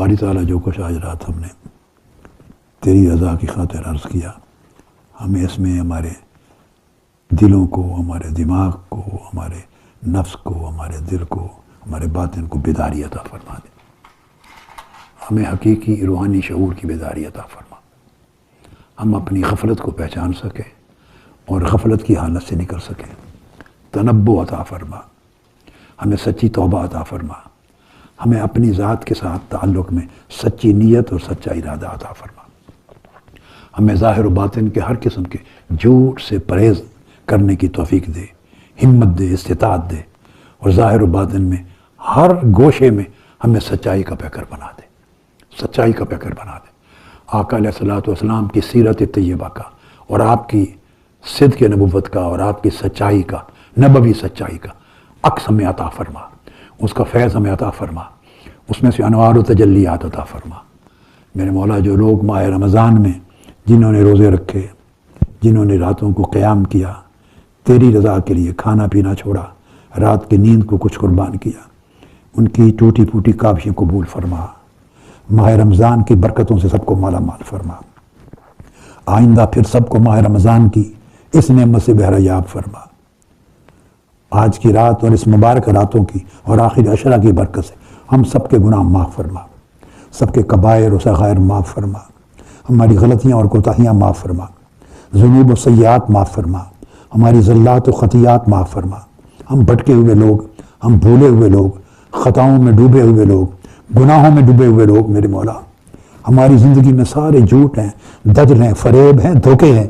باری تعالیٰ جو کچھ آج رات ہم نے تیری رضا کی خاطر عرض کیا، ہمیں اس میں ہمارے دلوں کو، ہمارے دماغ کو، ہمارے نفس کو، ہمارے دل کو، ہمارے باطن کو بیداری عطا فرما دے. ہمیں حقیقی روحانی شعور کی بیداری عطا فرما، ہم اپنی غفلت کو پہچان سکیں اور غفلت کی حالت سے نکل سکیں. تنبہ عطا فرما، ہمیں سچی توبہ عطا فرما، ہمیں اپنی ذات کے ساتھ تعلق میں سچی نیت اور سچا ارادہ عطا فرما. ہمیں ظاہر و باطن کے ہر قسم کے جھوٹ سے پرہیز کرنے کی توفیق دے، ہمت دے، استطاعت دے، اور ظاہر و باطن میں ہر گوشے میں ہمیں سچائی کا پیکر بنا دے، سچائی کا پیکر بنا دے. آقا علیہ الصلوۃ والسلام کی سیرت طیبہ کا اور آپ کی صدق نبوت کا اور آپ کی سچائی کا، نبوی سچائی کا عکس ہمیں عطا فرما، اس کا فیض ہمیں عطا فرما، اس میں سے انوار و تجلیات عطا فرما. میرے مولا، جو لوگ ماہ رمضان میں جنہوں نے روزے رکھے، جنہوں نے راتوں کو قیام کیا، تیری رضا کے لیے کھانا پینا چھوڑا، رات کی نیند کو کچھ قربان کیا، ان کی ٹوٹی پھوٹی کاوشیں قبول فرما. ماہ رمضان کی برکتوں سے سب کو مالا مال فرما. آئندہ پھر سب کو ماہ رمضان کی اس نعمت سے بہرہ یاب فرما. آج کی رات اور اس مبارک راتوں کی اور آخر عشرہ کی برکت سے ہم سب کے گناہ معاف فرما، سب کے کبائر و صغائر معاف فرما، ہماری غلطیاں اور کوتاہیاں معاف فرما، ذنوب و سیئات معاف فرما، ہماری زلات و خطیات معاف فرما. ہم بھٹکے ہوئے لوگ، ہم بھولے ہوئے لوگ، خطاؤں میں ڈوبے ہوئے لوگ، گناہوں میں ڈوبے ہوئے لوگ، میرے مولا، ہماری زندگی میں سارے جھوٹ ہیں، دجل ہیں، فریب ہیں، دھوکے ہیں،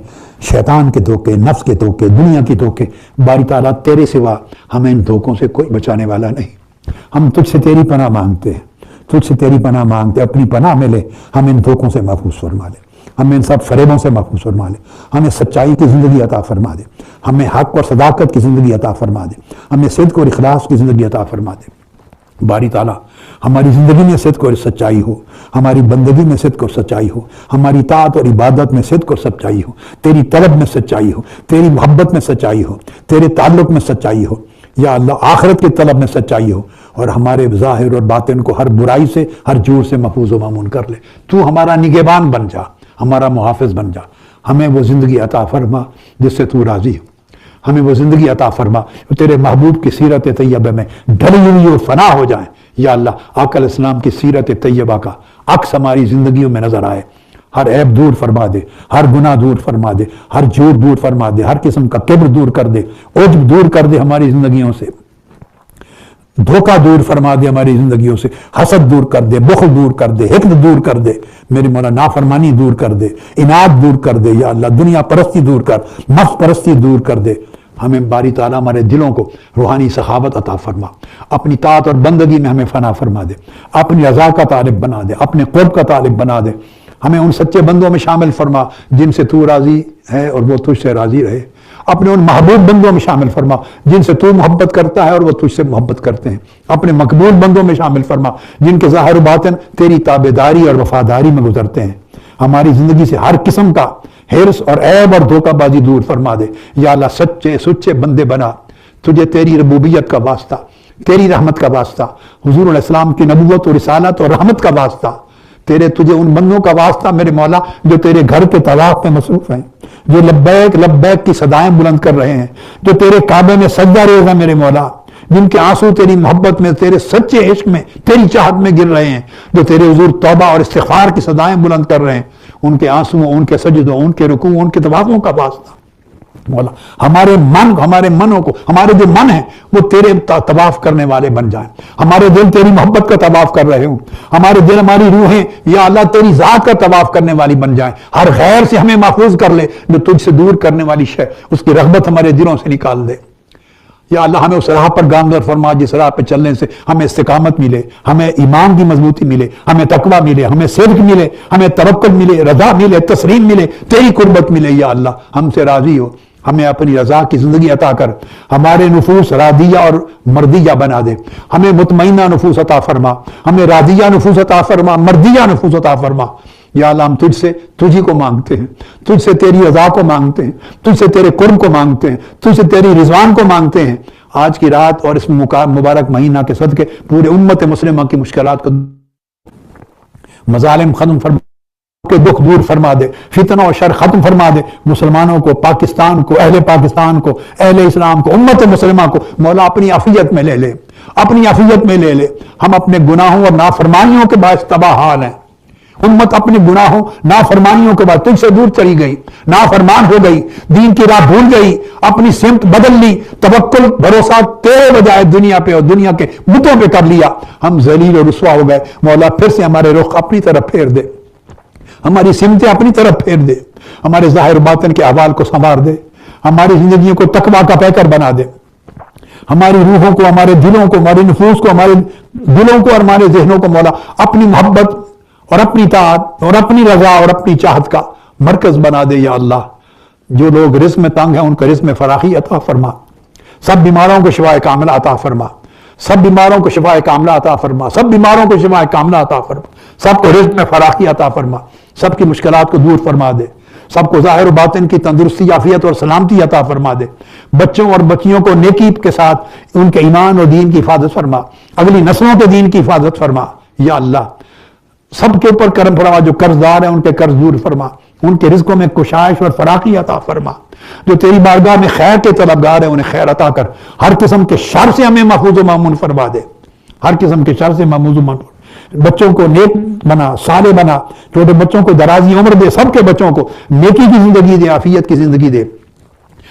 شیطان کے دھوکے، نفس کے دھوکے، دنیا کے دھوکے. باری تعالیٰ تیرے سوا ہمیں ان دھوکوں سے کوئی بچانے والا نہیں. ہم تجھ سے تیری پناہ مانگتے ہیں، تجھ سے تیری پناہ مانگتے، اپنی پناہ میں لے، ہمیں ان دھوکوں سے محفوظ فرما لے، ہمیں ان سب فریبوں سے محفوظ فرما لے، ہمیں سچائی کی زندگی عطا فرما دے، ہمیں حق اور صداقت کی زندگی عطا فرما دے، ہمیں صدق اور اخلاص کی زندگی عطا فرما دے. باری تعالیٰ ہماری زندگی میں صدق اور سچائی ہو، ہماری بندگی میں صدق اور سچائی ہو، ہماری طاعت اور عبادت میں صدق اور سچائی ہو، تیری طلب میں سچائی ہو، تیری محبت میں سچائی ہو، تیرے تعلق میں سچائی ہو. یا اللہ، آخرت کی طلب میں سچائی ہو، اور ہمارے ظاہر اور باطن کو ہر برائی سے، ہر جھوٹ سے محفوظ و مامون کر لے. تو ہمارا نگہبان بن جا، ہمارا محافظ بن جا. ہمیں وہ زندگی عطا فرما جس سے تو راضی ہو، ہمیں وہ زندگی عطا فرما جو تیرے محبوب کی سیرت طیبہ میں ڈلی ہوئی اور فنا ہو جائیں. یا اللہ، آقا علیہ السلام کی سیرت طیبہ کا عکس ہماری زندگیوں میں نظر آئے. ہر عیب دور فرما دے، ہر گناہ دور فرما دے، ہر جھوٹ دور فرما دے، ہر قسم کا کبر دور کر دے، عجب دور کر دے ہماری زندگیوں سے، دھوکہ دور فرما دے ہماری زندگیوں سے، حسد دور کر دے، بخل دور کر دے، حقد دور کر دے، میرے مولا نافرمانی دور کر دے، اناد دور کر دے. یا اللہ، دنیا پرستی دور کر، نفس پرستی دور کر دے. ہمیں باری تعالیٰ ہمارے دلوں کو روحانی سخاوت عطا فرما، اپنی طاعت اور بندگی میں ہمیں فنا فرما دے، اپنی رضا کا طالب بنا دے، اپنے قرب کا طالب بنا دے. ہمیں ان سچے بندوں میں شامل فرما جن سے تو راضی ہے اور وہ تجھ سے راضی رہے. اپنے ان محبوب بندوں میں شامل فرما جن سے تو محبت کرتا ہے اور وہ تجھ سے محبت کرتے ہیں. اپنے مقبول بندوں میں شامل فرما جن کے ظاہر و باطن تیری تابعداری اور وفاداری میں گزرتے ہیں. ہماری زندگی سے ہر قسم کا حرص اور عیب اور دھوکہ بازی دور فرما دے. یا اللہ، سچے سچے بندے بنا، تجھے تیری ربوبیت کا واسطہ، تیری رحمت کا واسطہ، حضور علیہ السلام کی نبوت اور رسالت اور رحمت کا واسطہ، تجھے ان بندوں کا واسطہ میرے مولا جو تیرے گھر کے طواف میں مصروف ہیں، جو لبیک لبیک کی صدائیں بلند کر رہے ہیں، جو تیرے کعبے میں سجدہ ریز ہیں میرے مولا، جن کے آنسو تیری محبت میں، تیرے سچے عشق میں، تیری چاہت میں گر رہے ہیں، جو تیرے حضور توبہ اور استغفار کی صدائیں بلند کر رہے ہیں، ان کے آنسوؤں، ان کے سجدوں، ان کے رکوع، ان کے طوافوں کا واسطہ مولا ہمارے منوں کو، ہمارے جو من ہیں وہ تیرے طواف کرنے والے بن جائیں. ہمارے دل تیری محبت کا طواف کر رہے ہوں، ہمارے دل، ہماری روحیں یا اللہ تیری ذات کا طواف کرنے والی بن جائیں. ہر غیر سے ہمیں محفوظ کر لے، جو تجھ سے دور کرنے والی شے، اس کی رغبت ہمارے دلوں سے نکال دے. یا اللہ، ہمیں اس راہ پر گامزن فرما جس راہ پہ چلنے سے ہمیں استقامت ملے، ہمیں ایمان کی مضبوطی ملے، ہمیں تقویٰ ملے، ہمیں صدق ملے، ہمیں توکل ملے، رضا ملے، تسلیم ملے، تیری قربت ملے. یا اللہ، ہم سے راضی ہو، ہمیں اپنی رضا کی زندگی عطا کر، ہمارے نفوس راضیہ اور مردیہ بنا دے. ہمیں مطمئنہ نفوس عطا فرما، ہمیں راضیہ نفوس عطا فرما، مردیہ نفوس عطا فرما. یا اللہ، ہم تجھ سے تجھی کو مانگتے ہیں، تجھ سے تیری رضا کو مانگتے ہیں، تجھ سے تیرے قرب کو مانگتے ہیں، تجھ سے تیری رضوان کو مانگتے ہیں. آج کی رات اور اس مبارک مہینہ کے صدقے پورے امت مسلمہ کی مشکلات کو مظالم ختم فرما کے دکھ دور فرما دے، فتنہ و شر ختم فرما دے، مسلمانوں کو، پاکستان کو، اہل پاکستان کو، اہل اسلام کو، امت مسلمہ کو مولا اپنی عافیت میں لے لے، اپنی عافیت میں لے لے۔ ہم اپنے گناہوں اور نافرمانیوں کے باعث تباہ حال ہیں، امت اپنے گناہوں نافرمانیوں کے بعد تجھ سے دور چلی گئی، نافرمان ہو گئی، دین کی راہ بھول گئی، اپنی سمت بدل لی، توکل بھروسہ تیرے بجائے دنیا پہ اور دنیا کے بتوں پہ کر لیا، ہم ذلیل اور رسوا ہو گئے۔ مولا پھر سے ہمارے رخ اپنی طرف پھیر دے، ہماری سمتیں اپنی طرف پھیر دے، ہمارے ظاہر و باطن کے احوال کو سنوار دے، ہماری زندگیوں کو تقویٰ کا پیکر بنا دے، ہماری روحوں کو، ہمارے دلوں کو، ہمارے نفوس کو، ہمارے دلوں کو اور ہمارے ذہنوں کو مولا اپنی محبت اور اپنی اطاعت اور اپنی رضا اور اپنی چاہت کا مرکز بنا دے یا اللہ۔ جو لوگ رزق میں تنگ ہیں ان کو رزق میں فراخی عطا فرما، سب بیماروں کو شفاء کاملہ عطا فرما، سب بیماروں کو شفاء کاملہ عطا فرما، سب بیماروں کو شفاء کاملہ عطا فرما، سب کو رزق میں فراخی عطا فرما، سب کی مشکلات کو دور فرما دے، سب کو ظاہر و باطن کی تندرستی، عافیت اور سلامتی عطا فرما دے، بچوں اور بچیوں کو نیکی کے ساتھ ان کے ایمان اور دین کی حفاظت فرما، اگلی نسلوں کے دین کی حفاظت فرما یا اللہ۔ سب کے اوپر کرم فرما، جو قرض دار ہیں ان کے قرض دور فرما، ان کے رزقوں میں کشائش اور فراخی عطا فرما، جو تیری بارگاہ میں خیر کے طلبگار ہیں انہیں خیر عطا کر، ہر قسم کے شر سے ہمیں محفوظ و مامون فرما دے، ہر قسم کے شر سے محفوظ و مامون، بچوں کو نیک بنا، صالح بنا، چھوٹے بچوں کو درازی عمر دے، سب کے بچوں کو نیکی کی زندگی دے، عافیت کی زندگی دے،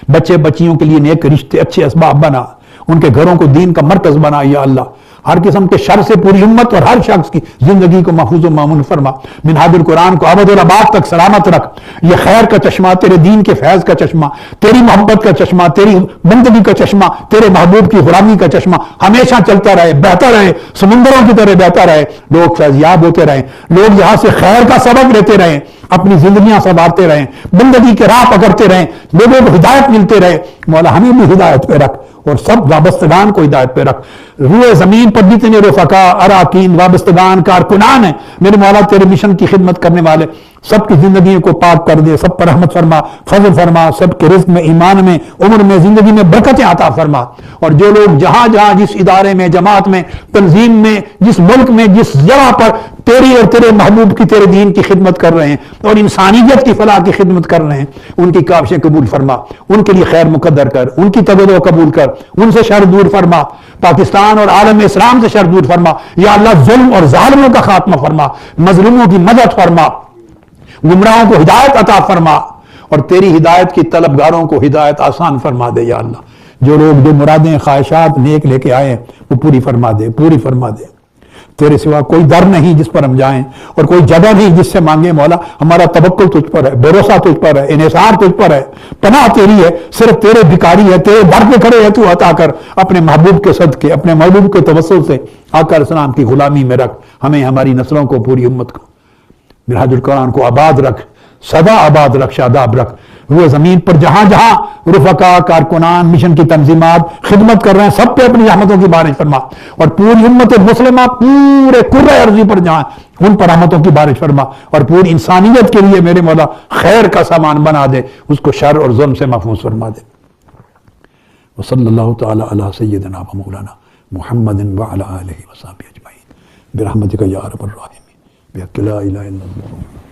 بچے بچیوں کے لیے نیک رشتے، اچھے اسباب بنا، ان کے گھروں کو دین کا مرکز بنا یا اللہ۔ ہر قسم کے شر سے پوری امت اور ہر شخص کی زندگی کو محفوظ و مامون فرما، منہاج القرآن کو ابد الآباد تک سلامت رکھ، یہ خیر کا چشمہ، تیرے دین کے فیض کا چشمہ، تیری محبت کا چشمہ، تیری بندگی کا چشمہ، تیرے محبوب کی غلامی کا چشمہ ہمیشہ چلتا رہے، بہتا رہے، سمندروں کی طرح بہتا رہے، لوگ فیضیاب ہوتے رہیں، لوگ یہاں سے خیر کا سبق لیتے رہیں، اپنی زندگیاں سنوارتے رہیں، بندگی کے راہ پکڑتے رہیں، لوگوں کو ہدایت ملتے رہے، مولا ہمیں بھی ہدایت پہ رکھ اور سب وابستگان کو ہدایت پہ رکھ۔ روئے زمین پر جتنے رفقا، اراکین، وابستگان، کارکنان ہیں میرے مولا تیرے مشن کی خدمت کرنے والے، سب کی زندگیوں کو پاک کر دے، سب پر رحمت فرما، فضل فرما، سب کے رزق میں، ایمان میں، عمر میں، زندگی میں برکتیں عطا فرما، اور جو لوگ جہاں جہاں جس ادارے میں، جماعت میں، تنظیم میں، جس ملک میں، جس جگہ پر تیری اور تیرے محبوب کی، تیرے دین کی خدمت کر رہے ہیں اور انسانیت کی فلاح کی خدمت کر رہے ہیں، ان کی کاوشیں قبول فرما، ان کے لیے خیر مقدر کر، ان کی توجہ قبول کر، ان سے شر دور فرما، پاکستان اور عالم اسلام سے شر دور فرما یا اللہ، ظلم اور ظالموں کا خاتمہ فرما، مظلوموں کی مدد فرما، گمراہوں کو ہدایت عطا فرما، اور تیری ہدایت کی طلبگاروں کو ہدایت آسان فرما دے یا اللہ۔ جو لوگ جو مرادیں، خواہشات نیک لے کے آئے وہ پوری فرما دے، پوری فرما دے۔ تیرے سوا کوئی در نہیں جس پر ہم جائیں، اور کوئی جگہ نہیں جس سے مانگیں مولا، ہمارا توکل تجھ پر ہے، بھروسہ تجھ پر ہے، انحصار تجھ پر ہے، پناہ تیری ہے، صرف تیرے بھکاری ہے، تیرے در پہ کھڑے ہے، تو عطا کر اپنے محبوب کے صدقے، اپنے محبوب کے توسل سے آقا علیہ السلام کی غلامی میں رکھ ہمیں، ہماری نسلوں کو، پوری امت کو، منہاج القرآن کو آباد رکھ، سدا آباد رکھ، شاداب رکھ، روئے زمین پر جہاں جہاں رفقا، کارکنان، مشن کی تنظیمات خدمت کر رہے ہیں، سب پہ اپنی رحمتوں کی بارش فرما، اور پوری امت مسلمہ پورے کرۂ ارضی پر جہاں ان پر رحمتوں کی بارش فرما، اور پوری انسانیت کے لیے میرے مولا خیر کا سامان بنا دے، اس کو شر اور ظلم سے محفوظ فرما دے۔ وصلی اللہ تعالی علی سیدنا و مولانا محمد وعلی آلہ وصحبہ اجمعین برحمتک یا ارحم الراحمین بحق لا الہ الا اللہ۔